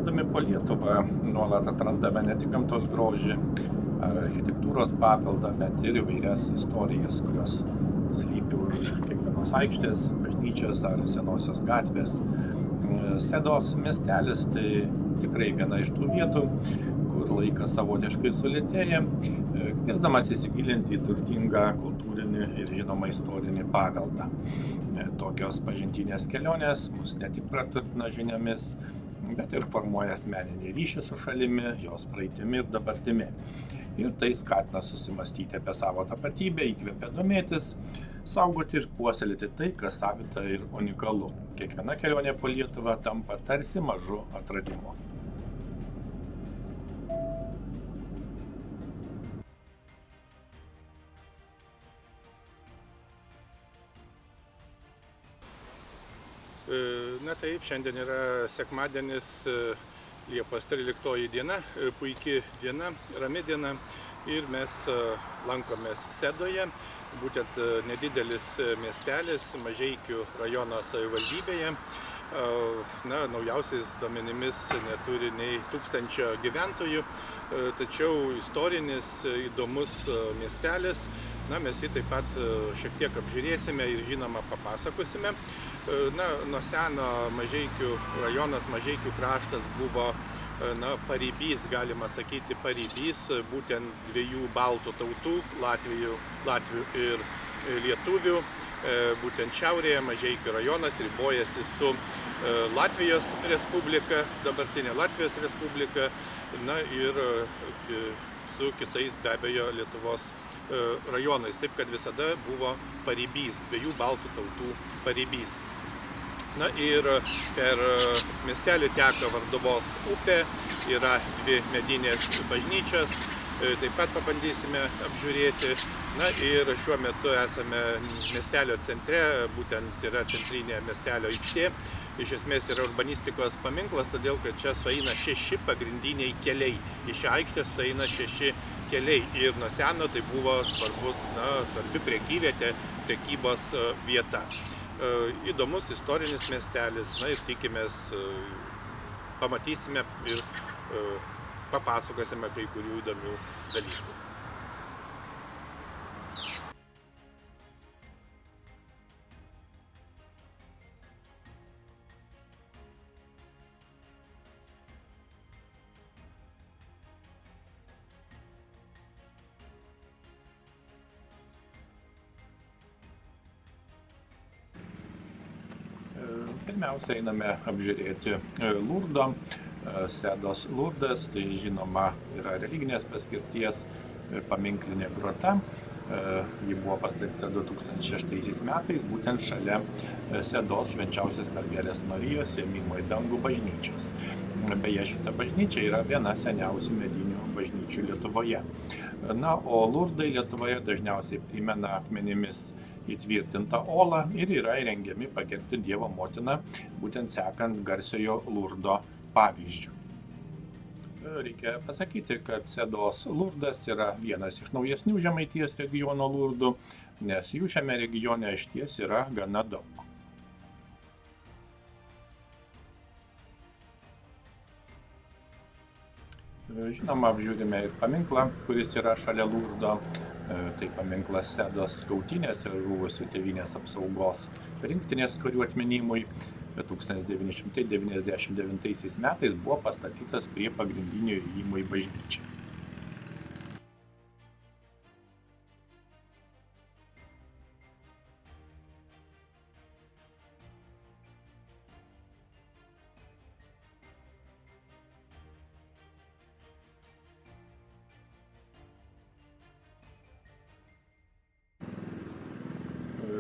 Keliaudami po Lietuvą nuolat atrandame ne tik gamtos grožį ar architektūros paveldą, bet ir įvairias istorijas, kurios slypi už kiekvienos aikštės, bažnyčios ar senosios gatvės. Sedos miestelis tai tikrai viena iš tų vietų, kur laikas savotiškai sulėtėja, kviesdamas įsigilinti į turtingą kultūrinį ir žinoma istorinį paveldą. Tokios pažintinės kelionės mus ne tik praturtina žiniomis, bet ir formuoja asmeninį ryšį su šalimi, jos praeitimi ir dabartimi. Ir tai skatina susimastyti apie savo tapatybę, įkvepia domėtis, saugoti ir puoselėti tai, kas savita ir unikalu. Kiekviena kelionė po Lietuvą tampa tarsi mažu atradimu. Na taip, šiandien yra sekmadienis, Liepos 13 diena, puiki diena, rami diena ir mes lankomės Sedoje, būtent nedidelis miestelis Mažeikių rajono savivaldybėje. Naujausiais duomenimis neturi nei 1000 gyventojų, tačiau istorinis, įdomus miestelis. Mes jį taip pat šiek tiek apžiūrėsime ir žinoma papasakosime. Nuo seno Mažeikių rajonas, Mažeikių kraštas buvo paribys, galima sakyti paribys, būtent dviejų baltų tautų, latvių ir lietuvių. Būtent šiaurėje Mažeikių rajonas ribojasi su Latvijos Respublika, dabartinė Latvijos Respublika, ir su kitais be abejo Lietuvos rajonais. Taip, kad visada buvo paribys, dviejų baltų tautų paribys. Ir per miestelį teka Varduvos upė, yra dvi medinės bažnyčios, taip pat pabandysime apžiūrėti. Ir šiuo metu esame miestelio centre, būtent yra centrinė miestelio aikštė. Iš esmės yra urbanistikos paminklas, todėl kad čia sueina 6 pagrindiniai keliai. Į šią aikštę sueina 6 keliai ir nuo seno tai buvo svarbi prekyvietė, prekybos vieta. Įdomus istorinis miestelis, ir tikimės pamatysime ir papasakosime kai kurių įdomių dalykų. Pirmiausia, einame apžiūrėti Lurdo. Sedos Lurdas, tai žinoma yra religinės paskirties paminklinė grota. Ji buvo pastatyta 2006 metais, būtent šalia Sedos Švenčiausios Mergelės Marijos ėmimo į dangų bažnyčios. Beje, šita bažnyčia yra viena seniausių medinių bažnyčių Lietuvoje. O Lurdai Lietuvoje dažniausiai primena akmenimis įtvirtintą olą ir yra įrengiami pagerbti Dievo motiną, būtent sekant garsiojo Lurdo pavyzdžių. Reikia pasakyti, kad Sedos Lurdas yra vienas iš naujesnių Žemaitijos regiono Lurdų, nes jų šiame regione išties yra gana daug. Žinoma, apžiūrime ir paminklą, kuris yra šalia Lurdo. Tai paminklas Sedos kautynėse žuvusių tėvynės apsaugos rinktinės karių atminimui. 1999 metais buvo pastatytas prie pagrindinio įėjimo į bažnyčią.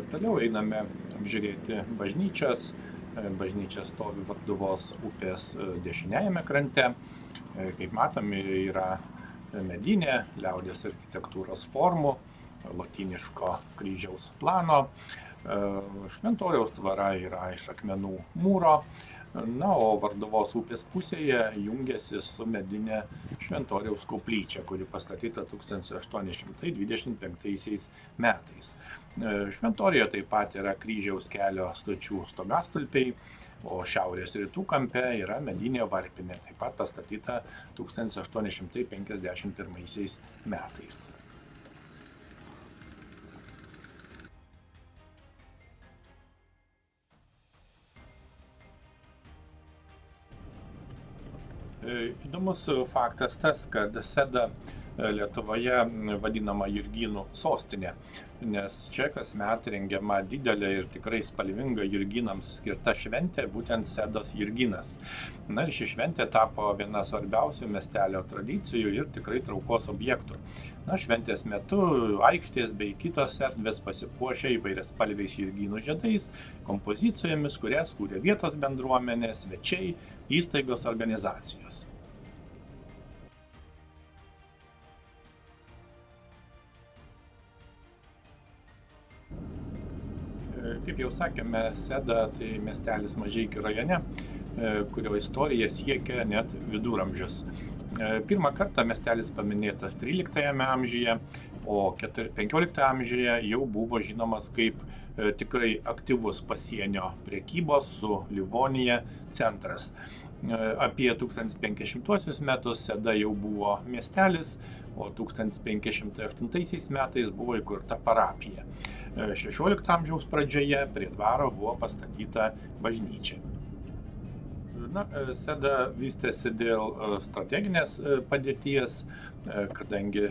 Toliau einame apžiūrėti bažnyčias. Bažnyčia stovi Varduvos upės dešiniajame krante. Kaip matome, yra medinė, liaudies architektūros formų, lotyniško kryžiaus plano. Šventoriaus tvara yra iš akmenų mūro. O Varduvos upės pusėje jungiasi su medinė Šventoriaus koplyčia, kuri pastatyta 1825 metais. Šventorijoje taip pat yra kryžiaus kelio stočių stogastulpiai, o šiaurės rytų kampe yra medinė varpinė, taip pat pastatyta 1851 metais. Įdomus faktas tas, kad Seda Lietuvoje vadinama Jurgynų sostinė, nes čia kasmet rengiama didelė ir tikrai spalvinga Jurgynams skirta šventė, būtent Sedos Jurgynas. Na ir ši šventė tapo viena svarbiausių miestelio tradicijų ir tikrai traukos objektų. Na, šventės metu aikštės bei kitos erdvės pasipuošia įvairiaspalviais Jurgynų žiedais, kompozicijomis, kurias kūrė vietos bendruomenės, svečiai, įstaigos, organizacijos. Kaip jau sakėme, Seda tai miestelis Mažeikių rajone, kurio istorija siekia net viduramžius. Pirmą kartą miestelis paminėtas 13 amžiuje, o 15 amžiuje jau buvo žinomas kaip tikrai aktyvus pasienio prekybos su Livonija centras. Apie 1500 metus Seda jau buvo miestelis, o 1508 metais buvo įkurta parapija. 16 amžiaus pradžioje prie dvaro buvo pastatyta bažnyčia. Na, Seda vystėsi dėl strateginės padėties, kadangi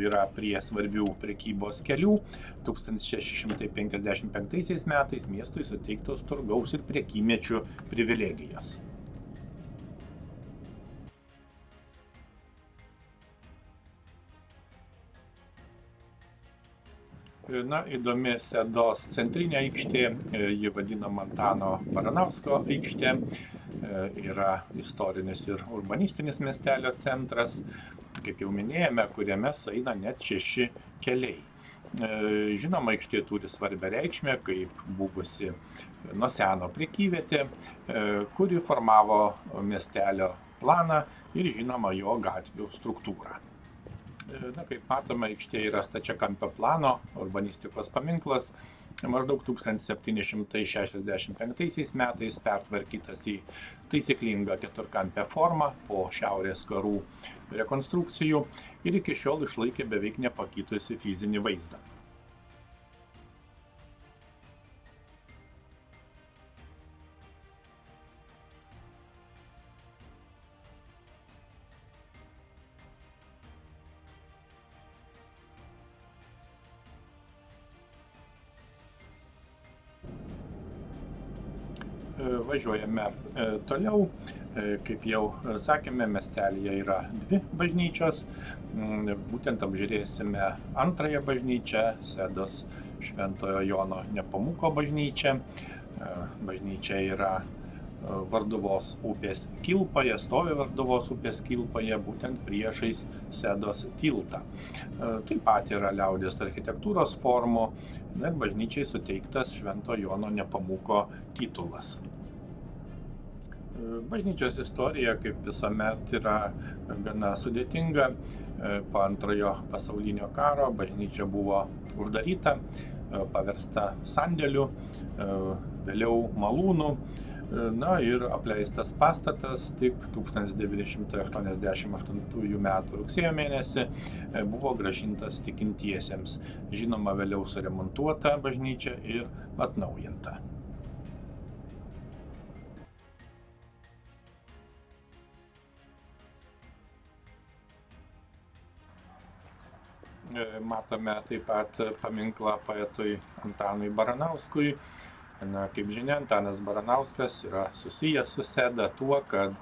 yra prie svarbių prekybos kelių. 1655 metais miestui suteiktos turgaus ir prekymečių privilegijos. Na, įdomi Sedos centrinė aikštė, ji vadinama Antano Baranausko aikštė, yra istorinis ir urbanistinis miestelio centras, kaip jau minėjome, kuriame sueina net 6 keliai. Žinoma, aikštė turi svarbią reikšmę kaip buvusi nuo seno prekyvietė, kuri formavo miestelio planą ir žinoma jo gatvių struktūrą. Na, kaip matome, aikštė yra stačiakampio plano urbanistikos paminklas, maždaug 1765 metais pertvarkytas į taisyklingą keturkampę formą po šiaurės karų rekonstrukcijų ir iki šiol išlaikė beveik nepakitusi fizinį vaizdą. Važiuojame toliau. Kaip jau sakėme, miestelyje yra 2 bažnyčios. Būtent apžiūrėsime antrąją bažnyčią, Sedos Šventojo Jono Nepomuko bažnyčią. Bažnyčia yra Varduvos upės kilpoje, stovi Varduvos upės kilpoje, būtent priešais Sedos tiltą. Taip pat yra liaudies architektūros formų, ir bažnyčiai suteiktas Švento Jono Nepomuko titulas. Bažnyčios istorija, kaip visuomet, yra gana sudėtinga. Po Antrojo pasaulinio karo bažnyčia buvo uždaryta, paversta sandėliu, vėliau malūnu. Na ir apleistas pastatas tik 1988 m. rugsėjo mėnesį buvo grąžintas tikintiesiems. Žinoma, vėliau suremontuota bažnyčia ir atnaujinta. Matome taip pat paminklą poetui Antanui Baranauskui. Na, kaip žinia, Antanas Baranauskas yra susijęs su Seda tuo, kad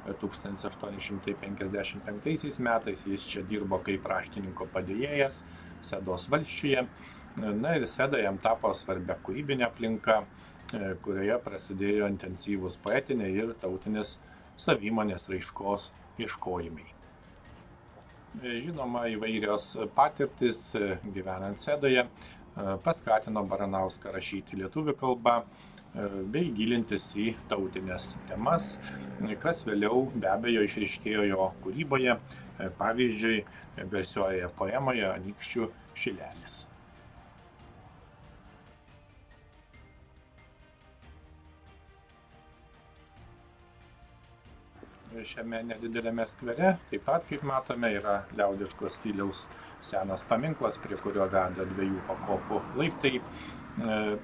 1855 metais jis čia dirbo kaip raštininko padėjėjas Sedos valsčiuje. Na ir Seda jam tapo svarbia kūrybinė aplinka, kurioje prasidėjo intensyvūs poetiniai ir tautinės savimonės raiškos ieškojimai. Žinoma, įvairios patirtis gyvenant Sedoje paskatino Baranauską rašyti lietuvių kalba bei gilintis į tautinės temas, kas vėliau be abejo išryškėjo jo kūryboje, pavyzdžiui, garsiojoje poemoje Anykščių šilelis. Šiame nedidelėme skvere taip pat, kaip matome, yra liaudiško stiliaus senas paminklas, prie kurio veda 2 pakopų laiptai.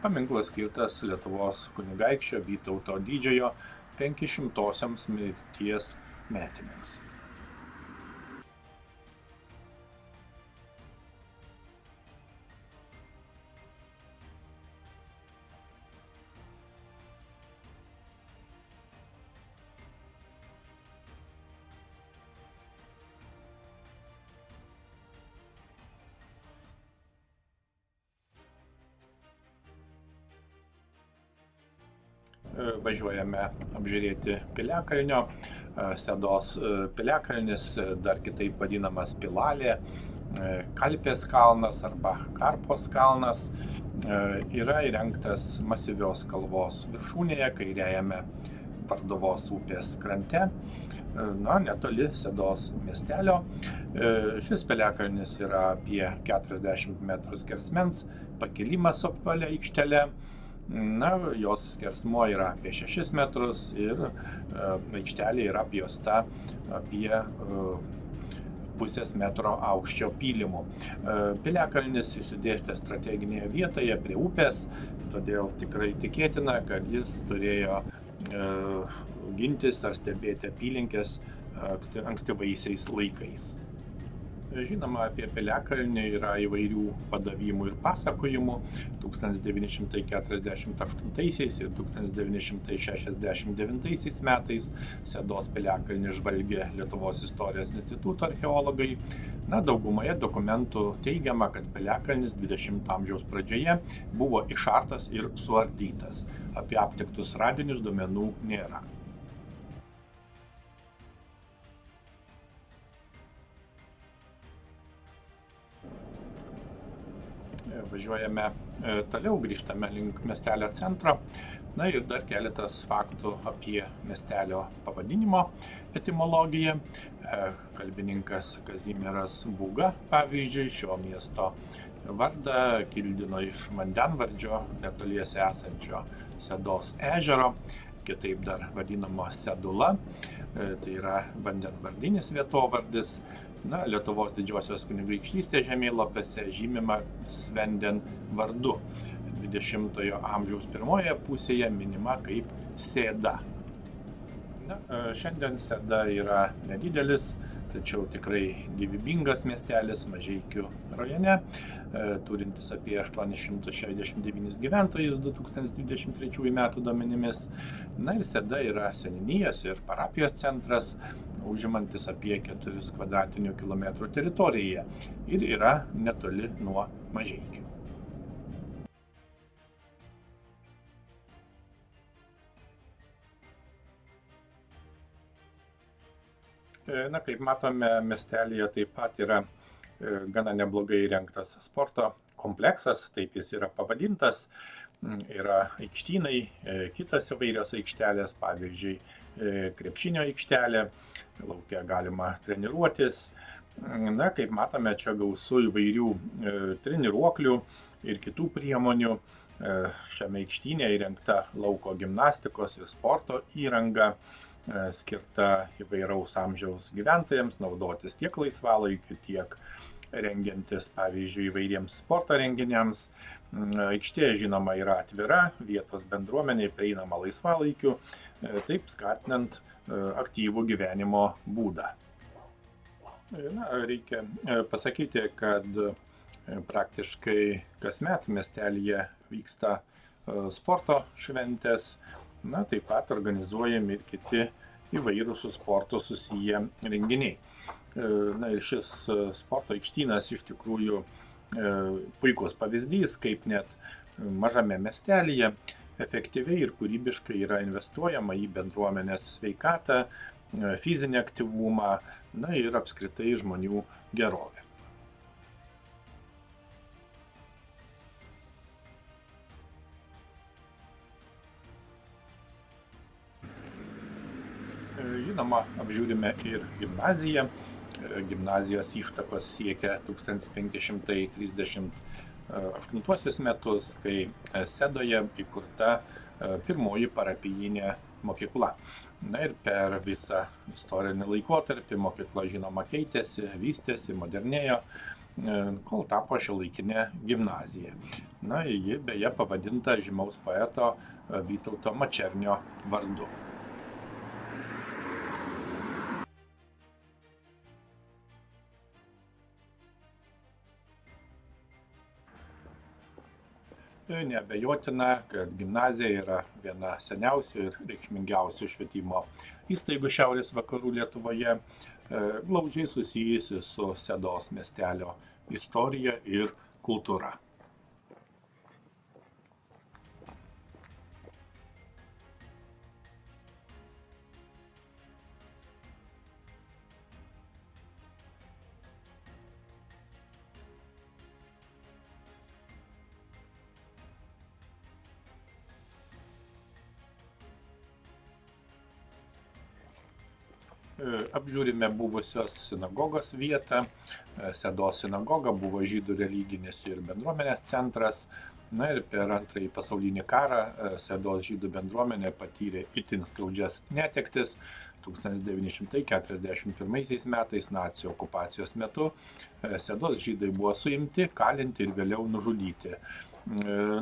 Paminklas skirtas Lietuvos kunigaikščio Vytauto Didžiojo 500-osiams mirties metinėms. Važiuojame apžiūrėti Piliakalnio. Sedos Piliakalnis, dar kitaip vadinamas Pilalė, Kalpės kalnas arba Karpos kalnas, yra įrengtas masyvios kalvos viršūnėje, kairiajame Varduvos upės krante, netoli Sedos miestelio. Šis Piliakalnis yra apie 40 metrų skersmens, pakilimas su apvalia aikštele. Jos skersmuo yra apie 6 metrus ir aikštelė yra apjuosta apie pusės metro aukščio pylimų. Piliakalnis išsidėstė strateginėje vietoje prie upės, todėl tikrai tikėtina, kad jis turėjo gintis ar stebėti apylinkės ankstyvaisiais laikais. Žinoma, apie Piliakalnį yra įvairių padavimų ir pasakojimų. 1948 ir 1969 metais Sedos Piliakalnį žvalgė Lietuvos istorijos instituto archeologai. Daugumoje dokumentų teigiama, kad Piliakalnis 20 amžiaus pradžioje buvo išartas ir suardytas. Apie aptiktus radinius duomenų nėra. Važiuojame toliau, grįžtame link miestelio centro. Ir dar keletas faktų apie miestelio pavadinimo etimologiją. Kalbininkas Kazimieras Būga, pavyzdžiui, šio miesto vardą kildino iš vandenvardžio netoliese esančio Sedos ežero, kitaip dar vadinamo Sedula. Tai yra vandenvardinis vietovardis. Lietuvos didžiosios kunigaikštystės žemėlapiuose žymimas Venden vardu. 20-ojo amžiaus pirmoje pusėje minima kaip Sėda. Šiandien Sėda yra nedidelis, tačiau tikrai gyvybingas miestelis Mažeikių rajone, turintis apie 869 gyventojus 2023 metų duomenimis. Ir Sėda yra seniūnijos ir parapijos centras, užimantis apie 4 kvadratinių kilometrų teritoriją ir yra netoli nuo Mažeikių. Kaip matome, miestelyje taip pat yra gana neblogai įrengtas sporto kompleksas, taip jis yra pavadintas. Yra aikštynai, kitos įvairios aikštelės, pavyzdžiui, krepšinio aikštelė, lauke galima treniruotis. Kaip matome, čia gausu įvairių treniruoklių ir kitų priemonių. Šiame aikštyne įrengta lauko gimnastikos ir sporto įranga, skirta įvairaus amžiaus gyventojams naudotis tiek laisvalaikiu, tiek rengiantis, pavyzdžiui, įvairiems sporto renginiams. Aikštė, žinoma, yra atvira, vietos bendruomeniai prieinama laisvalaikiu, taip skatinant aktyvų gyvenimo būdą. Reikia pasakyti, kad praktiškai kasmet miestelyje vyksta sporto šventės, taip pat organizuojami ir kiti įvairūs su sportu susiję renginiai. Ir šis sporto aikštynas iš tikrųjų puikus pavyzdys, kaip net mažame miestelyje efektyviai ir kūrybiškai yra investuojama į bendruomenės sveikatą, fizinį aktyvumą, ir apskritai žmonių gerovę. Žinoma, apžiūrime ir gimnaziją. Gimnazijos ištakos siekia 1538 metus, kai Sedoje įkurta pirmoji parapijinė mokykla. Na ir per visą istorinį laikotarpį mokykla, žinoma, keitėsi, vystėsi, modernėjo, kol tapo šiuolaikinė gimnazija. Na, ji beje pavadinta žymaus poeto Vytauto Mačernio vardu. Neabejotina, kad gimnazija yra viena seniausių ir reikšmingiausių švietimo įstaigų šiaurės vakarų Lietuvoje, glaudžiai susijusi su Sedos miestelio istorija ir kultūra. Apžiūrime buvusios sinagogos vietą. Sedos sinagoga buvo žydų religinis ir bendruomenės centras. Na ir per Antrąjį pasaulinį karą Sedos žydų bendruomenė patyrė itin skaudžias netektis. 1941 metais nacių okupacijos metu Sedos žydai buvo suimti, kalinti ir vėliau nužudyti.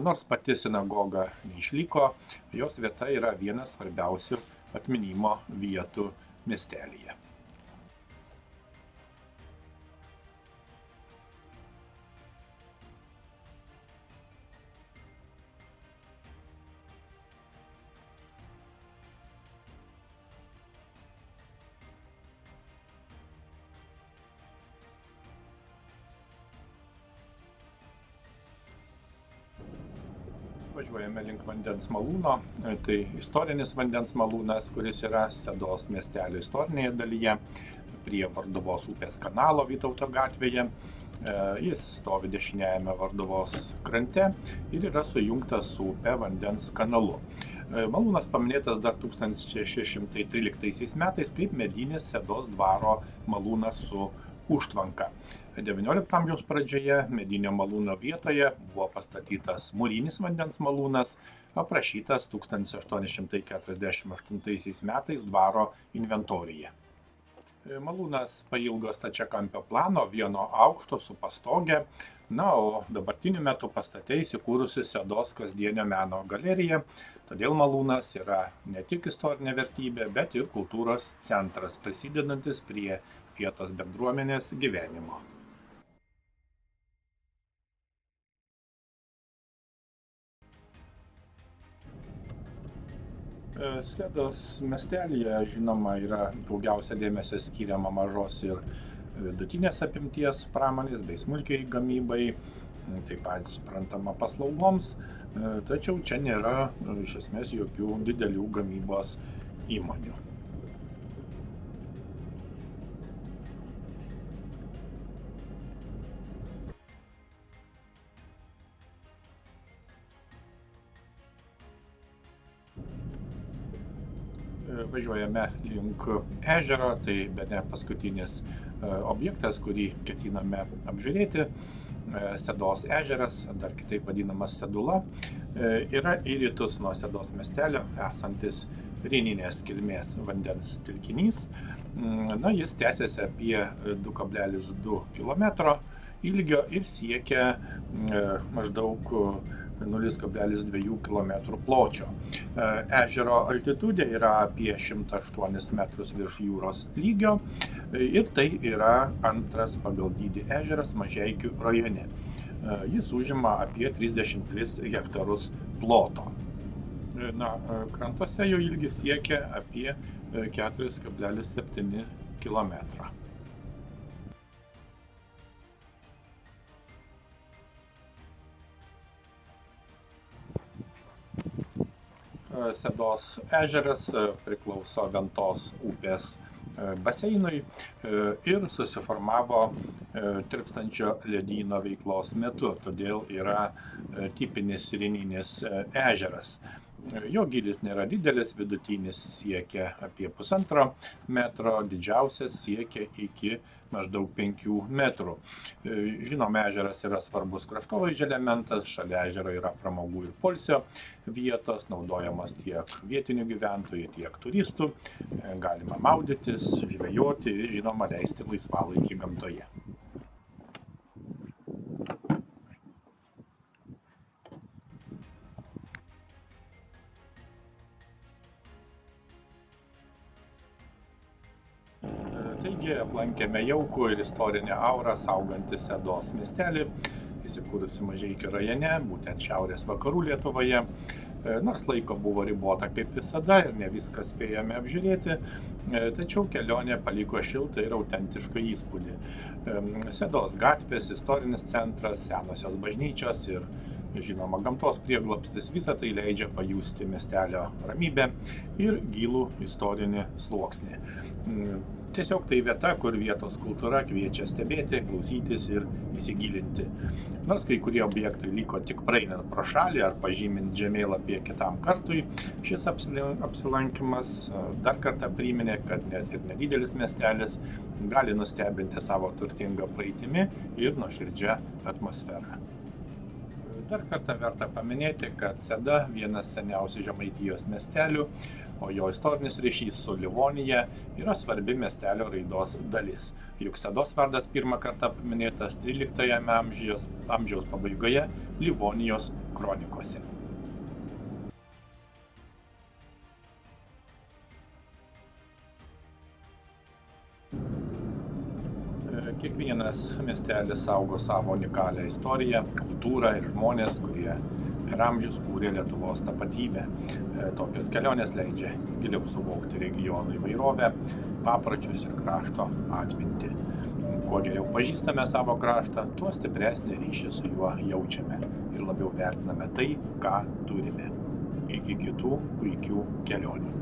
Nors pati sinagoga neišliko, jos vieta yra vienas svarbiausių atminimo vietų miestelyje. Važiuojame link vandens malūno, tai istorinis vandens malūnas, kuris yra Sedos miestelio istorinėje dalyje, prie Varduvos upės kanalo Vytauto gatvėje. Jis stovi dešiniajame Varduvos krante ir yra sujungtas su upe vandens kanalu. Malūnas paminėtas dar 1613 metais kaip medinis Sedos dvaro malūnas su užtvanka. XIX amžiaus pradžioje medinio malūno vietoje buvo pastatytas mūrinis vandens malūnas, aprašytas 1848 metais dvaro inventoriuje. Malūnas pailgo stačiakampio plano, vieno aukšto su pastoge, o dabartiniu metu pastate įsikūrusi Sedos kasdienio meno galerija, todėl malūnas yra ne tik istorinė vertybė, bet ir kultūros centras, prisidedantis prie vietos bendruomenės gyvenimo. Sedos miestelyje, žinoma, yra daugiausia dėmesio skiriama mažos ir vidutinės apimties pramonės bei smulkiai gamybai, taip pat suprantama paslaugoms, tačiau čia nėra iš esmės jokių didelių gamybos įmonių. Važiuojame link ežero, tai bene paskutinis objektas, kurį ketiname apžiūrėti. Sedos ežeras, dar kitaip vadinamas Sedula, yra į rytus nuo Sedos miestelio esantis rininės kilmės vandens telkinys. Jis tęsiasi apie 2,2 km ilgio ir siekia maždaug 0,2 km pločio. Ežero altitudė yra apie 108 metrus virš jūros lygio ir tai yra antras pagal dydį ežeras Mažeikių rajone. Jis užima apie 33 hektarus ploto. Krantuose jo ilgis siekia apie 4,7 km. Sedos ežeras priklauso Ventos upės baseinui ir susiformavo tirpstančio ledyno veiklos metu, todėl yra tipinis rininis ežeras. Jo gylis nėra didelis, vidutinis siekia apie 1,5 metro, didžiausias siekia iki maždaug 5 metrų. Žinoma, ežeras yra svarbus kraštovaizdžio elementas, šalia ežero yra pramogų ir poilsio vietos, naudojamos tiek vietinių gyventojų, tiek turistų. Galima maudytis, žvejoti ir, žinoma, leisti laisvalaikį gamtoje. Taigi aplankėme jaukų ir istorinę aurą saugantį Sedos miestelį, įsikūrusi Mažeikių rajone, būtent šiaurės vakarų Lietuvoje. Nors laiko buvo ribota kaip visada ir ne viską spėjome apžiūrėti, tačiau kelionė paliko šiltą ir autentišką įspūdį. Sedos gatvės, istorinis centras, senosios bažnyčios ir, žinoma, gamtos prieglobstis, visą tai leidžia pajusti miestelio ramybę ir gilų istorinį sluoksnį. Tiesiog tai vieta, kur vietos kultūra kviečia stebėti, klausytis ir įsigilinti. Nors kai kurie objektai liko tik praeinant pro šalį ar pažymint žemėlapyje kitam kartui, šis apsilankymas dar kartą priminė, kad net ir nedidelis miestelis gali nustebinti savo turtingą praeitimi ir nuoširdžią atmosferą. Dar kartą verta paminėti, kad Seda vienas seniausių Žemaitijos miestelių, o jo istorinis ryšys su Livonija yra svarbi miestelio raidos dalis. Juk Sedos vardas pirmą kartą paminėtas 13 amžiaus pabaigoje Livonijos kronikose. Kiekvienas miestelis saugo savo unikalią istoriją, kultūrą ir žmonės, kurie per amžius kūrė Lietuvos tapatybę. Tokios kelionės leidžia giliau suvokti regionų įvairovę, papročius ir krašto atmintį. Kuo geriau pažįstame savo kraštą, tuo stipresnį ryšį su juo jaučiame ir labiau vertiname tai, ką turime. Iki kitų puikių kelionių.